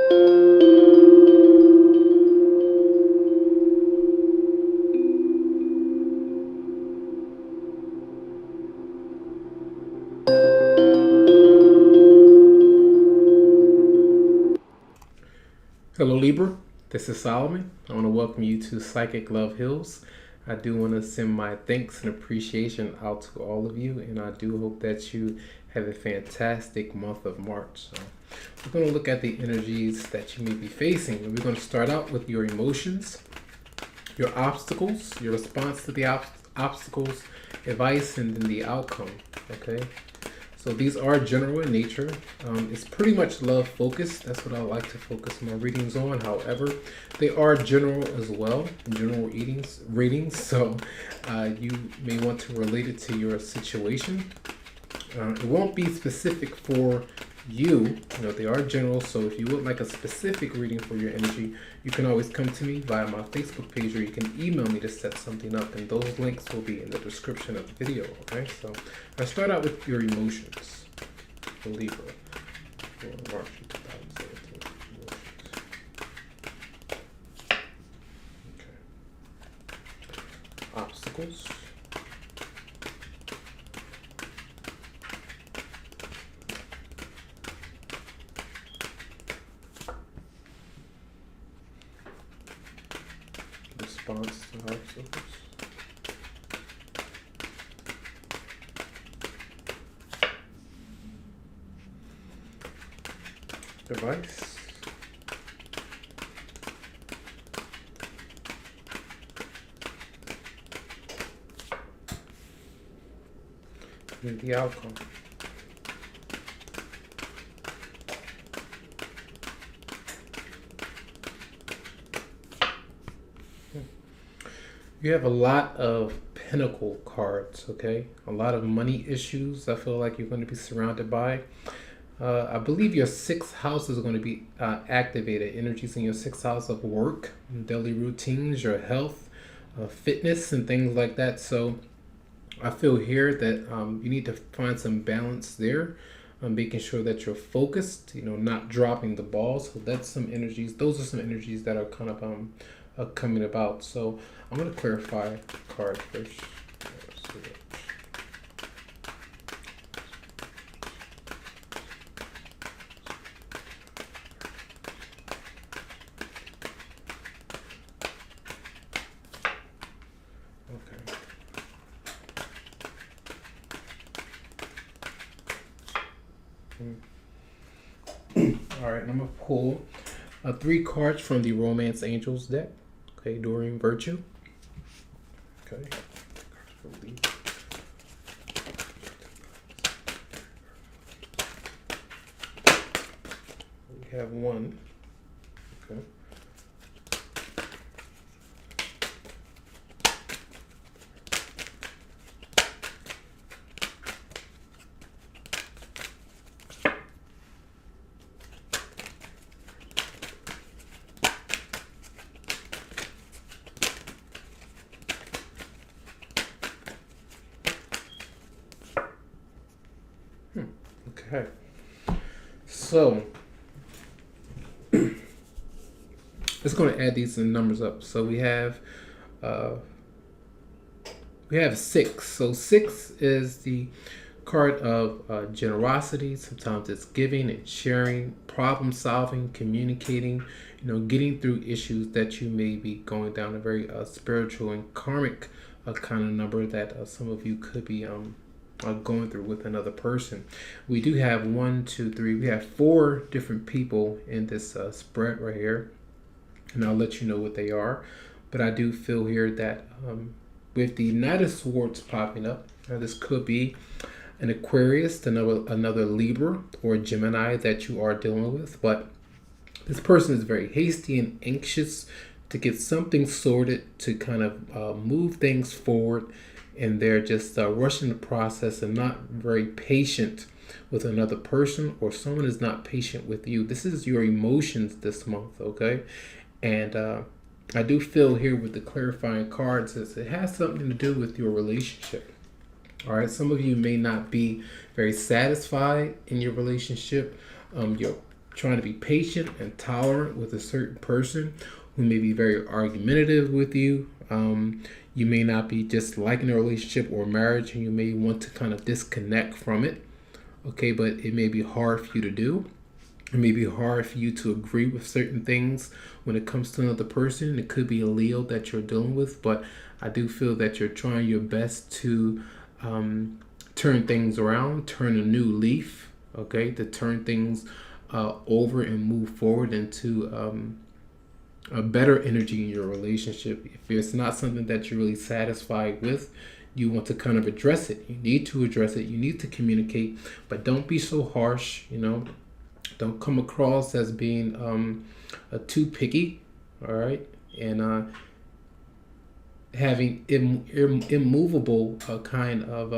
Hello Libra, this is Solomon. I want to welcome you to Psychicloveheals. I do want to send my thanks and appreciation out to all of you, and I do hope that you have a fantastic month of March. So we're going to look at the energies that you may be facing. We're going to start out with your emotions, your obstacles, your response to the obstacles, advice, and then the outcome. Okay? So these are general in nature. It's pretty much love focused. That's what I like to focus my readings on. However, they are general as well, general readings. So you may want to relate it to your situation. It won't be specific for you. They are general. So if you would like a specific reading for your energy, you can always come to me via my Facebook page, or you can email me to set something up, and those links will be in the description of the video. Okay, so I start out with your emotions for Libra for March 2017. Okay. Obstacles. Response to obstacles. Device. And the outcome. You have a lot of pentacle cards, okay? A lot of money issues I feel like you're going to be surrounded by. I believe your sixth house is going to be activated. Energies in your sixth house of work, daily routines, your health, fitness, and things like that. So I feel here that you need to find some balance there. Making sure that you're focused, not dropping the ball. So that's some energies. Those are some energies that are kind of coming about. So I'm going to clarify the card first. All right, I'm going to pull 3 cards from the Romance Angels deck. Okay, Doreen Virtue. Okay. We have 1. Okay. Okay, so it's going to add these numbers up. So we have 6. So 6 is the card of generosity. Sometimes it's giving and sharing, problem solving, communicating, getting through issues that you may be going down a very spiritual and karmic kind of number that some of you could be going through with another person. We do have 1, 2, 3. We have 4 different people in this spread right here, and I'll let you know what they are. But I do feel here that with the Knight of Swords popping up, this could be an Aquarius, another Libra or Gemini that you are dealing with. But this person is very hasty and anxious to get something sorted, to kind of move things forward. And they're just rushing the process and not very patient with another person, or someone is not patient with you. This is your emotions this month, okay? And I do feel here with the clarifying cards, it has something to do with your relationship. All right, some of you may not be very satisfied in your relationship. Your trying to be patient and tolerant with a certain person who may be very argumentative with you. You may not be just liking a relationship or marriage, and you may want to kind of disconnect from it. Okay, but it may be hard for you to do. It may be hard for you to agree with certain things when it comes to another person. It could be a Leo that you're dealing with, but I do feel that you're trying your best to turn things around, turn a new leaf, okay, to turn things over and move forward into a better energy in your relationship. If it's not something that you're really satisfied with, you want to kind of address it. You need to address it. You need to communicate, but don't be so harsh, Don't come across as being too picky, all right? And having immovable kind of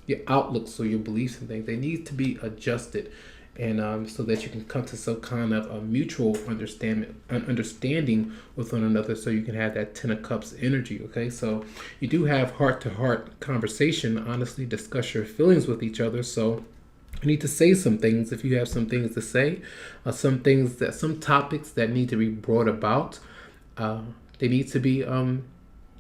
your outlooks or your beliefs and things. They need to be adjusted, and so that you can come to some kind of a mutual understanding with one another, so you can have that Ten of Cups energy, okay? So you do have heart-to-heart conversation, honestly discuss your feelings with each other, so you need to say some things if you have some things to say, some topics that need to be brought about. They need to be,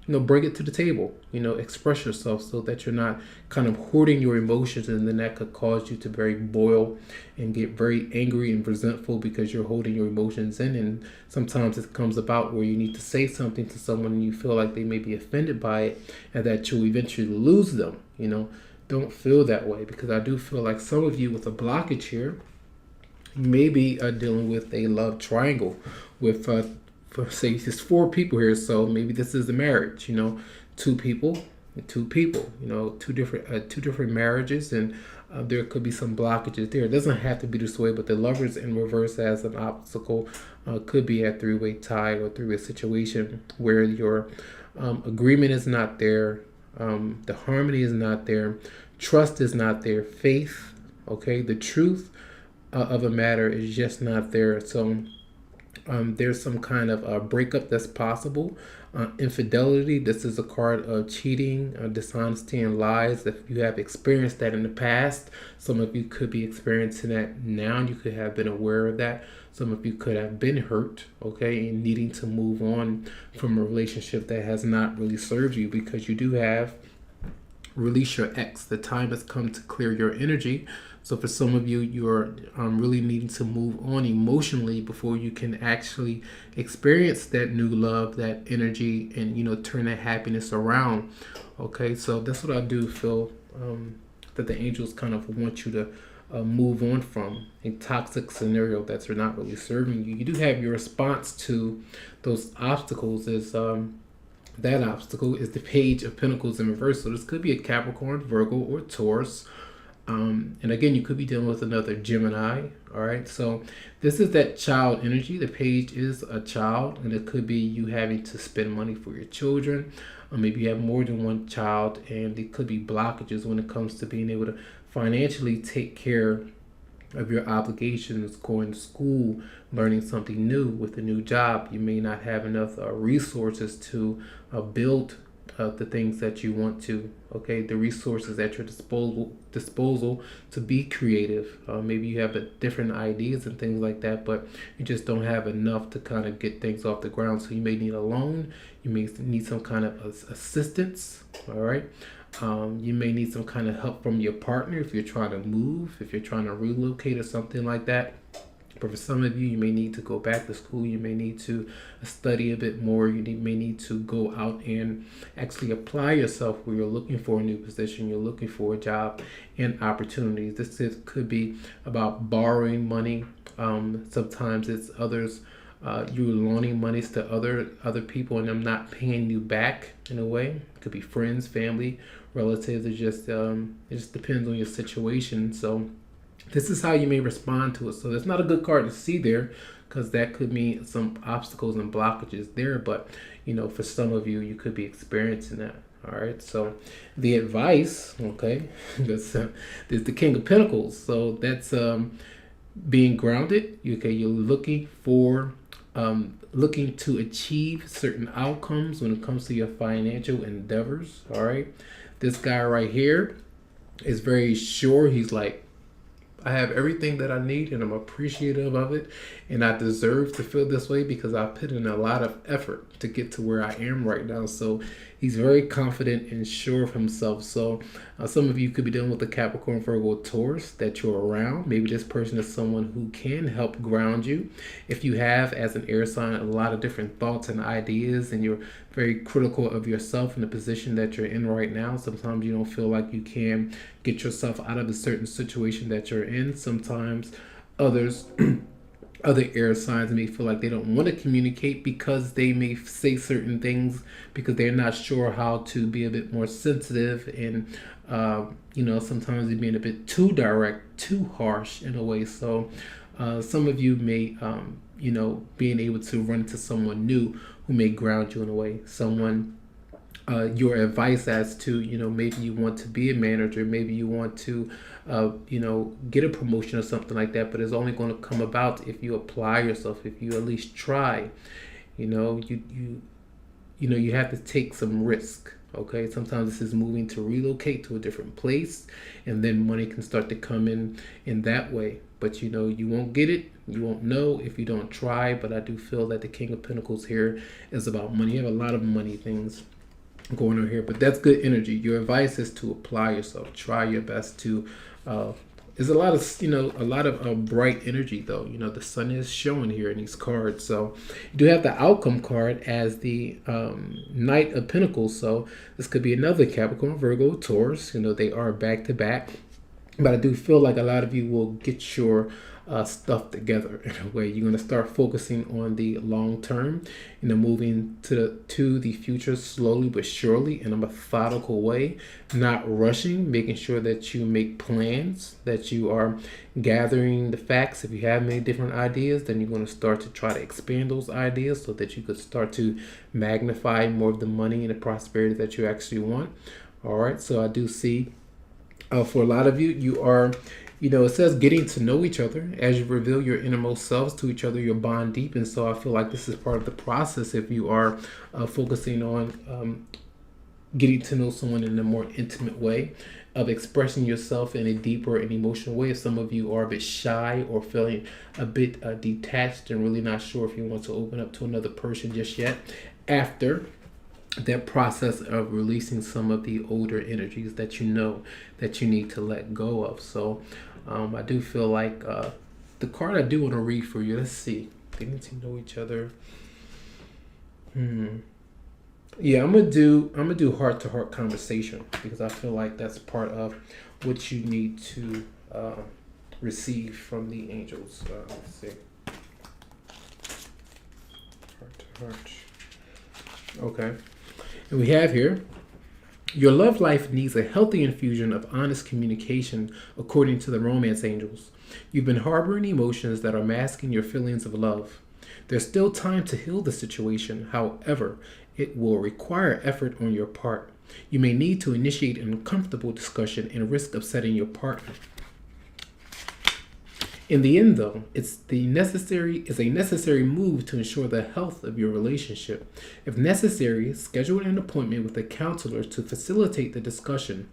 bring it to the table, express yourself so that you're not kind of hoarding your emotions, and then that could cause you to very boil and get very angry and resentful because you're holding your emotions in. And sometimes it comes about where you need to say something to someone and you feel like they may be offended by it and that you'll eventually lose them, Don't feel that way, because I do feel like some of you with a blockage here may be dealing with a love triangle with, for say, there's 4 people here, so maybe this is a marriage, two people, two different marriages, and there could be some blockages there. It doesn't have to be this way, but the Lovers in reverse as an obstacle could be a 3-way tie or 3-way situation where your agreement is not there. The harmony is not there, trust is not there, faith, okay, the truth of a matter is just not there. So there's some kind of breakup that's possible. Infidelity, this is a card of cheating, dishonesty, and lies. If you have experienced that in the past, some of you could be experiencing that now. You could have been aware of that. Some of you could have been hurt, okay, and needing to move on from a relationship that has not really served you, because you do have release your ex. The time has come to clear your energy. So for some of you, you're really needing to move on emotionally before you can actually experience that new love, that energy, and turn that happiness around. Okay, so that's what I do feel that the angels kind of want you to move on from a toxic scenario that's not really serving you. You do have your response to those obstacles is that obstacle is the Page of Pentacles in reverse. So this could be a Capricorn, Virgo, or Taurus. And again, you could be dealing with another Gemini. All right, so this is that child energy. The Page is a child, and it could be you having to spend money for your children, or maybe you have more than one child, and it could be blockages when it comes to being able to financially take care of your obligations, going to school, learning something new with a new job. You may not have enough resources to build the things that you want to, okay, the resources at your disposal to be creative. Maybe you have different ideas and things like that, but you just don't have enough to kind of get things off the ground. So you may need a loan, you may need some kind of assistance, all right? You may need some kind of help from your partner if you're trying to move, if you're trying to relocate or something like that. But for some of you, you may need to go back to school. You may need to study a bit more. You may need to go out and actually apply yourself where you're looking for a new position. You're looking for a job and opportunities. Could be about borrowing money. Sometimes it's others. You're loaning monies to other people and them not paying you back in a way. It could be friends, family, relatives. It just depends on your situation. So this is how you may respond to it. So that's not a good card to see there, because that could mean some obstacles and blockages there. But for some of you, you could be experiencing that. All right. So the advice, okay, there's the King of Pentacles. So that's being grounded. Okay, you're looking to achieve certain outcomes when it comes to your financial endeavors. All right. This guy right here is very sure. He's like, I have everything that I need and I'm appreciative of it. And I deserve to feel this way because I put in a lot of effort to get to where I am right now. So he's very confident and sure of himself. So some of you could be dealing with the Capricorn, Virgo, Taurus that you're around. Maybe this person is someone who can help ground you. If you have, as an air sign, a lot of different thoughts and ideas and you're very critical of yourself in the position that you're in right now, sometimes you don't feel like you can get yourself out of a certain situation that you're in. Sometimes others other air signs may feel like they don't want to communicate because they may say certain things because they're not sure how to be a bit more sensitive, and sometimes they're being a bit too direct, too harsh in a way. So some of you may being able to run into someone new who may ground you in a way, someone your advice as to, maybe you want to be a manager, maybe you want to, get a promotion or something like that, but it's only going to come about if you apply yourself, if you at least try. You have to take some risk. Okay, sometimes this is moving to relocate to a different place, and then money can start to come in that way. But you won't get it, you won't know if you don't try. But I do feel that the King of Pentacles here is about money. You have a lot of money things going on here, but that's good energy. Your advice is to apply yourself, try your best to there's a lot of bright energy though. The sun is showing here in these cards. So you do have the outcome card as the Knight of Pentacles. So this could be another Capricorn, Virgo, Taurus. They are back to back, but I do feel like a lot of you will get your stuff together in a way. You're going to start focusing on the long term, moving to the future slowly but surely in a methodical way, not rushing, making sure that you make plans, that you are gathering the facts. If you have many different ideas, then you're going to start to try to expand those ideas so that you could start to magnify more of the money and the prosperity that you actually want. All right, so I do see for a lot of you, you are it says getting to know each other. As you reveal your innermost selves to each other, your bond deepens. So I feel like this is part of the process if you are focusing on getting to know someone in a more intimate way, of expressing yourself in a deeper and emotional way. If some of you are a bit shy or feeling a bit detached and really not sure if you want to open up to another person just yet, after that process of releasing some of the older energies that that you need to let go of. So I do feel like the card I do want to read for you, let's see, getting to know each other. Yeah, I'm gonna do heart-to-heart conversation because I feel like that's part of what you need to receive from the angels. Let's see, heart-to-heart. Okay. And we have here, your love life needs a healthy infusion of honest communication, according to the romance angels. You've been harboring emotions that are masking your feelings of love. There's still time to heal the situation. However, it will require effort on your part. You may need to initiate an uncomfortable discussion and risk upsetting your partner. In the end, though, it's a necessary move to ensure the health of your relationship. If necessary, schedule an appointment with a counselor to facilitate the discussion.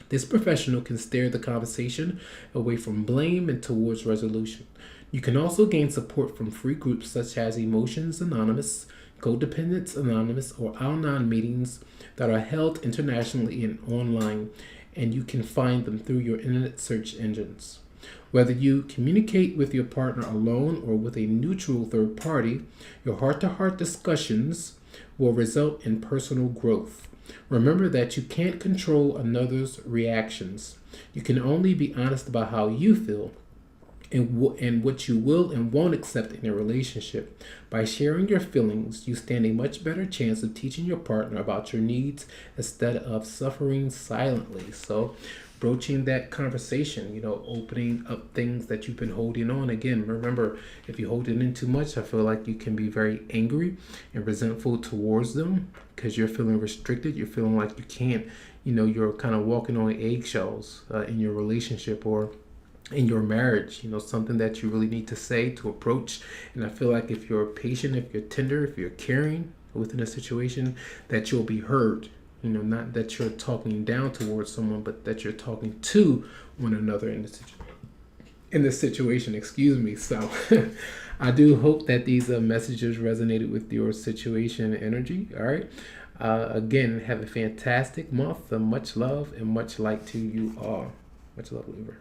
This professional can steer the conversation away from blame and towards resolution. You can also gain support from free groups such as Emotions Anonymous, Codependence Anonymous, or Al-Anon meetings that are held internationally and online, and you can find them through your internet search engines. Whether you communicate with your partner alone or with a neutral third party, your heart-to-heart discussions will result in personal growth. Remember that you can't control another's reactions. You can only be honest about how you feel and what you will and won't accept in a relationship. By sharing your feelings, you stand a much better chance of teaching your partner about your needs instead of suffering silently. So broaching that conversation, opening up things that you've been holding on. Again, remember, if you hold it in too much, I feel like you can be very angry and resentful towards them because you're feeling restricted. You're feeling like you can't, you're kind of walking on eggshells in your relationship or in your marriage, something that you really need to say, to approach. And I feel like if you're patient, if you're tender, if you're caring within a situation, that you'll be heard. Not that you're talking down towards someone, but that you're talking to one another in the situation. in this situation, excuse me. So I do hope that these messages resonated with your situation energy. All right. Again, have a fantastic month. Much love and much light to you all. Much love, Libra.